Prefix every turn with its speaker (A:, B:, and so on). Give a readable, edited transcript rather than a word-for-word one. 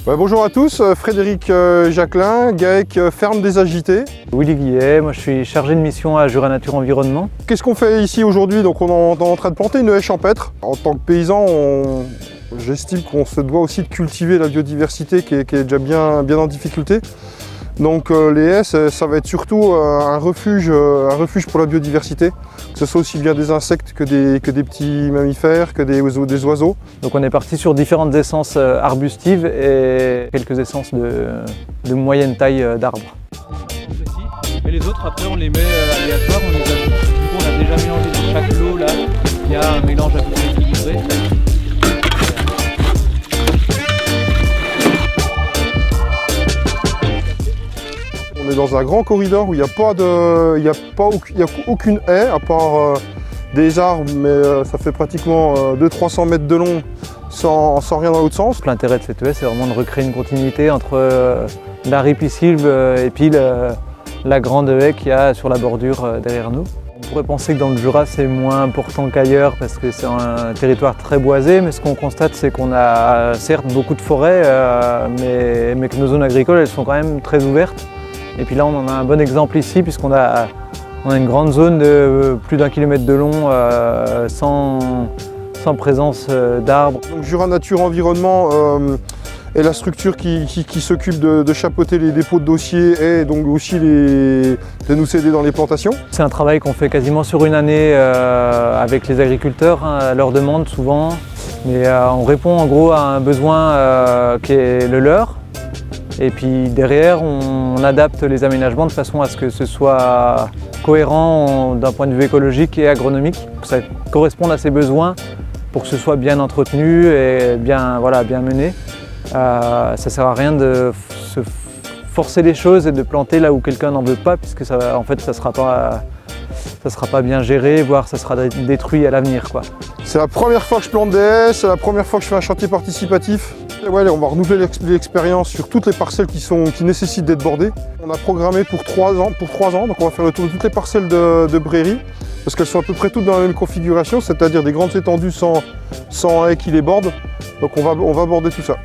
A: Bonjour à tous, Frédéric Jacquelin, GAEC Ferme des Agités.
B: Willy Guillet, moi je suis chargé de mission à Jura Nature Environnement.
A: Qu'est-ce qu'on fait ici aujourd'hui? Donc on est en train de planter une haie champêtre. En tant que paysan, j'estime qu'on se doit aussi de cultiver la biodiversité qui est déjà bien en difficulté. Donc les haies, ça va être surtout un refuge pour la biodiversité, que ce soit aussi bien des insectes que des petits mammifères, que des oiseaux.
B: Donc on est parti sur différentes essences arbustives et quelques essences de moyenne taille d'arbres.
C: Et les autres, après, on les met aléatoires, on les ajoute. Du coup, on a déjà mélangé dans chaque lot, là, il y a un mélange à peu près équilibré.
A: On est dans un grand corridor où il n'y a aucune haie, à part des arbres, mais ça fait pratiquement 200-300 mètres de long sans rien dans l'autre sens.
B: L'intérêt de cette haie, c'est vraiment de recréer une continuité entre la ripisylve et puis la grande haie qu'il y a sur la bordure derrière nous. On pourrait penser que dans le Jura, c'est moins important qu'ailleurs parce que c'est un territoire très boisé, mais ce qu'on constate, c'est qu'on a certes beaucoup de forêts, mais que nos zones agricoles, elles sont quand même très ouvertes. Et puis là, on en a un bon exemple ici, puisqu'on a une grande zone de plus d'1 kilomètre de long sans présence d'arbres.
A: Donc Jura Nature Environnement est la structure qui s'occupe de chapeauter les dépôts de dossiers et donc aussi de nous aider dans les plantations.
B: C'est un travail qu'on fait quasiment sur une année avec les agriculteurs, à leur demande souvent. Mais on répond en gros à un besoin qui est le leur. Et puis derrière, on adapte les aménagements de façon à ce que ce soit cohérent d'un point de vue écologique et agronomique, que ça corresponde à ses besoins pour que ce soit bien entretenu et bien mené. Ça ne sert à rien de se forcer les choses et de planter là où quelqu'un n'en veut pas, puisque ça, en fait, ça sera pas bien géré, voire ça sera détruit à l'avenir.
A: C'est la première fois que je plante des haies, c'est la première fois que je fais un chantier participatif. Ouais, on va renouveler l'expérience sur toutes les parcelles qui nécessitent d'être bordées. On a programmé pour 3 ans, donc on va faire le tour de toutes les parcelles de Bréry, parce qu'elles sont à peu près toutes dans la même configuration, c'est-à-dire des grandes étendues sans haies qui les bordent. Donc on va border tout ça.